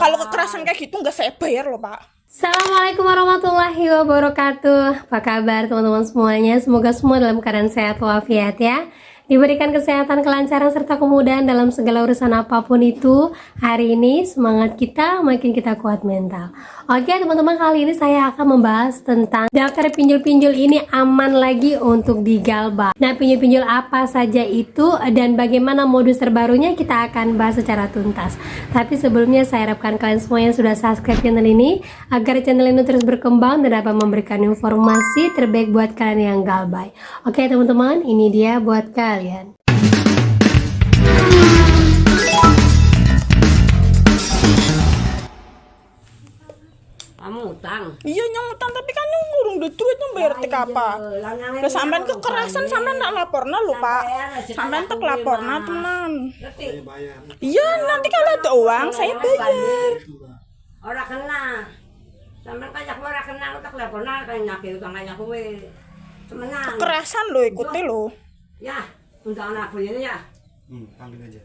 Kalau kekerasan kayak gitu nggak saya bayar loh, Pak. Assalamualaikum warahmatullahi wabarakatuh. Apa kabar teman-teman semuanya? Semoga semua dalam keadaan sehat walafiat ya. Diberikan kesehatan, kelancaran, serta kemudahan dalam segala urusan apapun itu. Hari ini semangat kita, makin kita kuat mental. Oke teman-teman, kali ini saya akan membahas tentang daftar pinjol-pinjol ini aman lagi untuk digalbah. Nah, pinjol-pinjol apa saja itu dan bagaimana modus terbarunya kita akan bahas secara tuntas. Tapi sebelumnya saya harapkan kalian semua yang sudah subscribe channel ini agar channel ini terus berkembang dan dapat memberikan informasi terbaik buat kalian yang galbah. Oke teman-teman, ini dia buat kalian. Kamu utang. Iya nyong utang, tapi kan nyong ngurung duit duitnya bayar tek apa? Udah sampean kekerasan sampean nak laporna lho, Pak. Sampean tek laporna teman. Iya, nanti kalau ada uang saya bayar. Ora kena. Sampeyan kaya ora kena tak laporna kaya nyake utang kaya kowe. Semenang. Kekerasan lo ikuti lo. Ya, undangan aku ini ya. Panggil aja.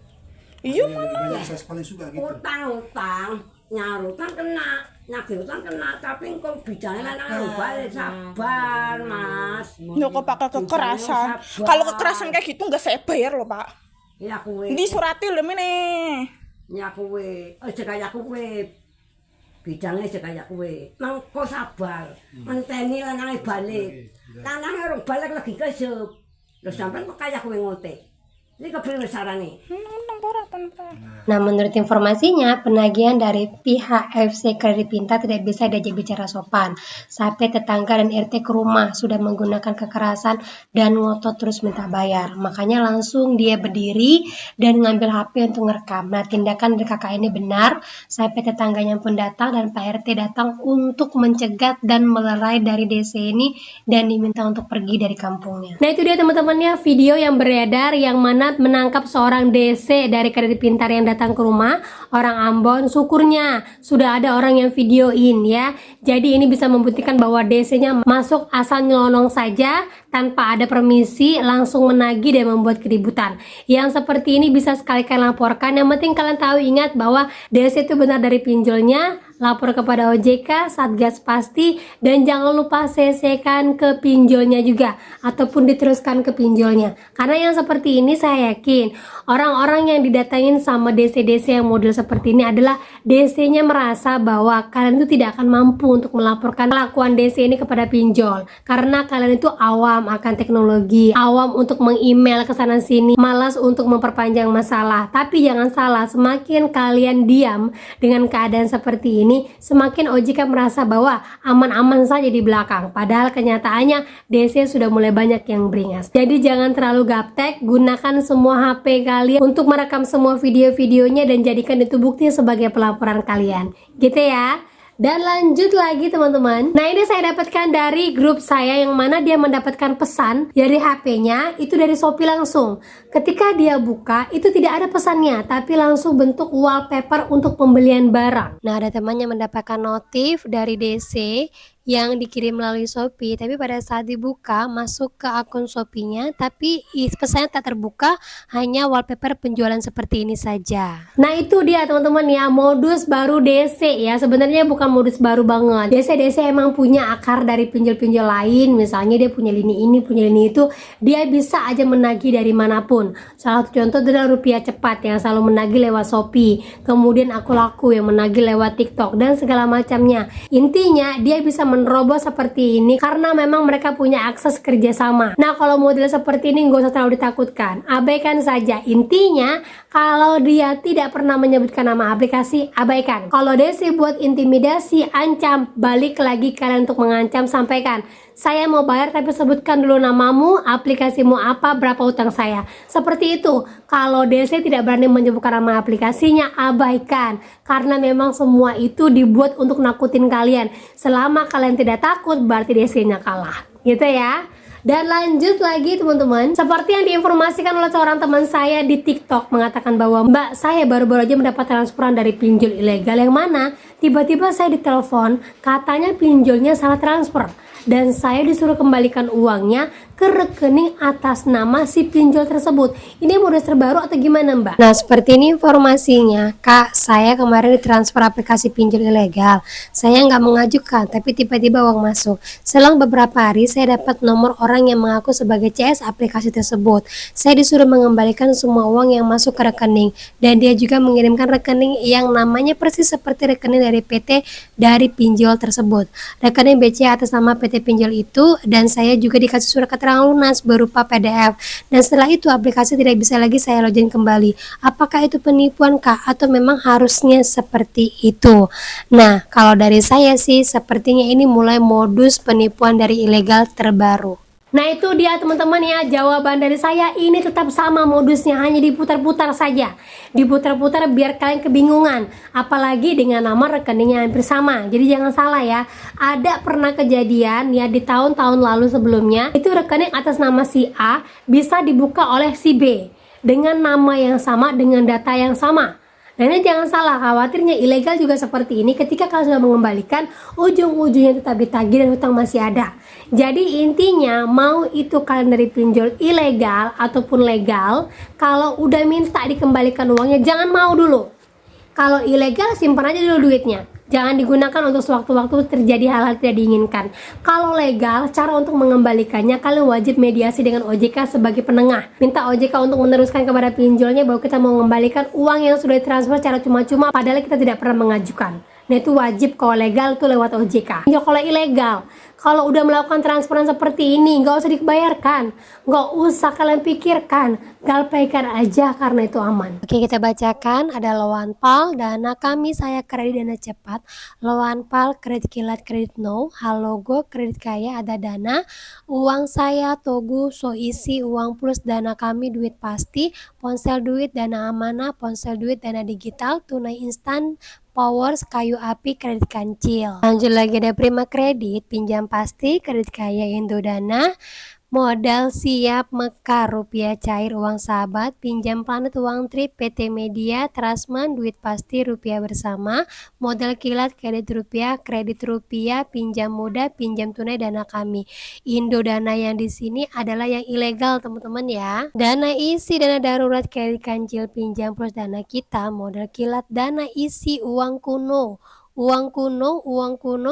Iya Yang mana? saya paling suka gitu. Utang, nyarutan kena, nyake utang kena, tapi kok bijane lanang balik sabar, Mas. Yo kok pakai kekerasan. Kalau kekerasan kayak gitu nggak saya bayar loh, Pak. Ya kowe. Di surati lho mene. Ya kowe, aja kaya kowe. Bidangnya aja kaya kowe. Mengko sabar, menteni lanange balik. Lanange urung balik lagi kesep. Lho sampean kok kaya kowe ngote. Iki kepriwe sarane? Nang poratan, Pak. Nah, menurut informasinya, penagihan dari pihak FC Kredit Pintar tidak bisa diajak bicara sopan. Sampai tetangga dan RT ke rumah sudah menggunakan kekerasan dan ngotot terus minta bayar. Makanya langsung dia berdiri dan ngambil HP untuk ngerekam. Nah, tindakan dari kakak ini benar. Sampai tetangganya pun datang dan Pak RT datang untuk mencegat dan melerai dari DC ini dan diminta untuk pergi dari kampungnya. Nah, itu dia teman-temannya video yang beredar yang mana menangkap seorang DC dari Kredit Pintar yang datang ke rumah orang Ambon. Syukurnya sudah ada orang yang videoin ya. Jadi ini bisa membuktikan bahwa DC-nya masuk asal nyelonong saja tanpa ada permisi, langsung menagih dan membuat keributan. Yang seperti ini bisa sekali kalian laporkan. Yang penting kalian tahu, ingat bahwa DC itu benar dari pinjolnya, lapor kepada OJK, Satgas pasti, dan jangan lupa CC-kan ke pinjolnya juga ataupun diteruskan ke pinjolnya. Karena yang seperti ini saya yakin orang-orang yang didatangin sama DC-DC yang model seperti ini adalah DC-nya merasa bahwa kalian itu tidak akan mampu untuk melaporkan kelakuan DC ini kepada pinjol karena kalian itu awam akan teknologi, awam untuk meng-email ke sana sini, malas untuk memperpanjang masalah. Tapi jangan salah, semakin kalian diam dengan keadaan seperti ini, semakin OJK merasa bahwa aman-aman saja di belakang. Padahal kenyataannya DC sudah mulai banyak yang beringas. Jadi jangan terlalu gaptek, gunakan semua HP kalian untuk merekam semua video-videonya dan jadikan itu bukti sebagai pelaporan kalian. Gitu ya. Dan lanjut lagi teman-teman. Nah, ini saya dapatkan dari grup saya yang mana dia mendapatkan pesan dari HP-nya itu dari Shopee langsung. Ketika dia buka itu tidak ada pesannya, tapi langsung bentuk wallpaper untuk pembelian barang. Nah, ada temannya mendapatkan notif dari DC yang dikirim melalui Shopee, tapi pada saat dibuka masuk ke akun Shopee-nya, tapi pesannya tak terbuka, hanya wallpaper penjualan seperti ini saja. Nah, itu dia teman-teman ya, modus baru DC ya. Sebenarnya bukan modus baru banget. DC emang punya akar dari pinjol-pinjol lain, misalnya dia punya lini ini, punya lini itu, dia bisa aja menagih dari manapun. Salah satu contoh adalah Rupiah Cepat yang selalu menagih lewat Shopee, kemudian Aku Laku yang menagih lewat TikTok dan segala macamnya. Intinya dia bisa menerobos seperti ini karena memang mereka punya akses kerjasama. Nah, kalau model seperti ini nggak usah terlalu ditakutkan, abaikan saja. Intinya kalau dia tidak pernah menyebutkan nama aplikasi, abaikan. Kalau DC buat intimidasi, ancam, balik lagi kalian untuk mengancam, sampaikan, saya mau bayar tapi sebutkan dulu namamu, aplikasimu apa, berapa utang saya. Seperti itu. Kalau DC tidak berani menyebutkan nama aplikasinya, abaikan. Karena memang semua itu dibuat untuk nakutin kalian. Selama kalian tidak takut, berarti DC-nya kalah. Gitu ya. Dan lanjut lagi teman-teman, seperti yang diinformasikan oleh seorang teman saya di TikTok mengatakan bahwa Mbak, saya baru-baru aja mendapat transferan dari pinjol ilegal yang mana tiba-tiba saya ditelepon katanya pinjolnya salah transfer dan saya disuruh kembalikan uangnya ke rekening atas nama si pinjol tersebut. Ini modus terbaru atau gimana Mbak? Nah seperti ini informasinya Kak, saya kemarin ditransfer aplikasi pinjol ilegal. Saya nggak mengajukan tapi tiba-tiba uang masuk. Selang beberapa hari saya dapat nomor orang yang mengaku sebagai CS aplikasi tersebut. Saya disuruh mengembalikan semua uang yang masuk ke rekening, dan dia juga mengirimkan rekening yang namanya persis seperti rekening dari PT dari pinjol tersebut. Rekening BCA atas nama PT pinjol itu, dan saya juga dikasih surat keterangan lunas berupa PDF. Dan setelah itu aplikasi tidak bisa lagi saya login kembali. Apakah itu penipuan Kak atau memang harusnya seperti itu? Nah, kalau dari saya sih sepertinya ini mulai modus penipuan dari ilegal terbaru. Nah itu dia teman-teman ya, jawaban dari saya ini tetap sama modusnya, hanya diputar-putar saja. Diputar-putar biar kalian kebingungan, apalagi dengan nama rekeningnya hampir sama. Jadi jangan salah ya, ada pernah kejadian ya di tahun-tahun lalu sebelumnya, itu rekening atas nama si A bisa dibuka oleh si B dengan nama yang sama, dengan data yang sama. Nah ini jangan salah, khawatirnya ilegal juga seperti ini, ketika kalian sudah mengembalikan, ujung-ujungnya tetap ditagih dan hutang masih ada. Jadi intinya mau itu kalian dari pinjol ilegal ataupun legal, kalau udah minta dikembalikan uangnya jangan mau dulu. Kalau ilegal simpan aja dulu duitnya. Jangan digunakan untuk sewaktu-waktu terjadi hal-hal tidak diinginkan. Kalau legal, cara untuk mengembalikannya kalian wajib mediasi dengan OJK sebagai penengah. Minta OJK untuk meneruskan kepada pinjolnya bahwa kita mau mengembalikan uang yang sudah ditransfer secara cuma-cuma padahal kita tidak pernah mengajukan. Nah itu wajib kalau legal itu lewat OJK. Kalau ilegal, kalau udah melakukan transferan seperti ini nggak usah dibayarkan, nggak usah kalian pikirkan, galpaikan aja karena itu aman. Oke kita bacakan, ada Loanpal, Dana Kami, Saya Kredit, Dana Cepat, Loanpal, Kredit Kilat, Kredit Now, Halogo, Kredit Kaya, ada Dana, Uang Saya, Togu, Soisi, Uang Plus, Dana Kami, Duit Pasti, Ponsel Duit, Dana Amanah, Ponsel Duit, Dana Digital, Tunai Instan, Powers, Kayu Api, Kredit Kancil. Lanjut lagi ada Prima Kredit, Pinjam Pasti, Kredit Kaya, Indodana, Modal Siap, Mekar, Rupiah Cair, Uang Sahabat, Pinjam Planet, Uang Trip, PT Media, Trasman, Duit Pasti, Rupiah Bersama, Modal Kilat, Kredit Rupiah, Pinjam Mudah, Pinjam Tunai, Dana Kami. Indodana yang di sini adalah yang ilegal teman-teman ya. Dana Isi, Dana Darurat, Kredit Kancil, Pinjam Plus, Dana Kita, Modal Kilat, Dana Isi, Uang Kuno,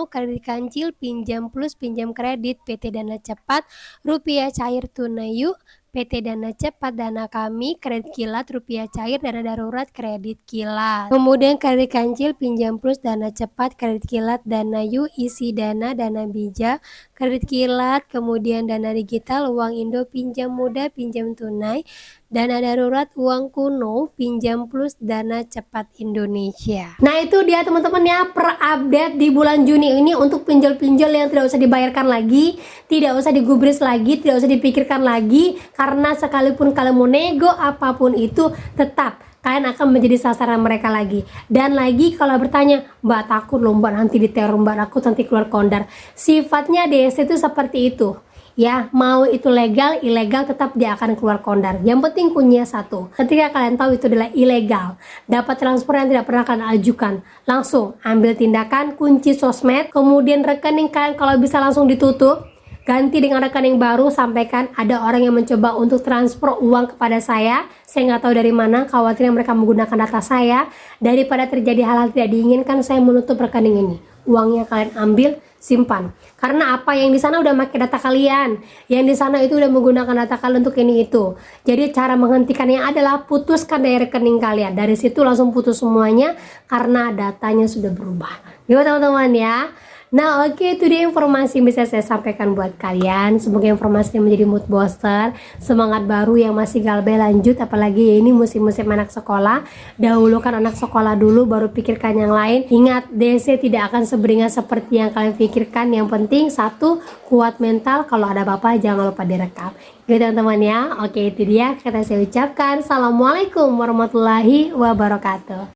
Kredit Kancil, Pinjam Plus, Pinjam Kredit, PT Dana Cepat, Rupiah Cair, Tunai Yuk, PT Dana Cepat, Dana Kami, Kredit Kilat, Rupiah Cair, Dana Darurat, Kredit Kilat. Kemudian Kredit Kancil, Pinjam Plus, Dana Cepat, Kredit Kilat, Dana Yuk, Isi Dana, Dana Bija, Kredit Kilat, kemudian Dana Digital, Uang Indo, Pinjam Mudah, Pinjam Tunai, Dana Darurat, Uang Kuno, Pinjam Plus, Dana Cepat Indonesia. Nah itu dia teman-teman ya, per update di bulan Juni ini untuk pinjol-pinjol yang tidak usah dibayarkan lagi, tidak usah digubris lagi, tidak usah dipikirkan lagi, karena sekalipun kalian mau nego apapun itu, tetap kalian akan menjadi sasaran mereka lagi. Dan lagi kalau bertanya, Mbak takut loh Mbak nanti diteror, Mbak takut nanti keluar kondar. Sifatnya DS itu seperti itu. Ya, mau itu legal, ilegal tetap dia akan keluar kondar. Yang penting kuncinya satu, ketika kalian tahu itu adalah ilegal, dapat transfer yang tidak pernah kalian ajukan, langsung ambil tindakan, kunci sosmed, kemudian rekening kalian kalau bisa langsung ditutup, ganti dengan rekening baru, sampaikan ada orang yang mencoba untuk transfer uang kepada saya nggak tahu dari mana, khawatirnya mereka menggunakan data saya, daripada terjadi hal-hal tidak diinginkan, saya menutup rekening ini. Uangnya kalian ambil, simpan. Karena apa, yang di sana udah pakai data kalian, yang di sana itu udah menggunakan data kalian untuk ini itu. Jadi cara menghentikannya adalah putuskan dari rekening kalian. Dari situ langsung putus semuanya karena datanya sudah berubah. Gitu teman-teman ya. Nah oke, itu dia informasi yang bisa saya sampaikan buat kalian. Semoga informasinya menjadi mood booster, semangat baru yang masih galbay lanjut. Apalagi ya ini musim-musim anak sekolah. Dahulukan anak sekolah dulu baru pikirkan yang lain. Ingat, DC tidak akan seberingat seperti yang kalian pikirkan. Yang penting satu, kuat mental. Kalau ada apa-apa jangan lupa direkam. Gitu teman-teman ya. Oke, itu dia kata saya ucapkan. Assalamualaikum warahmatullahi wabarakatuh.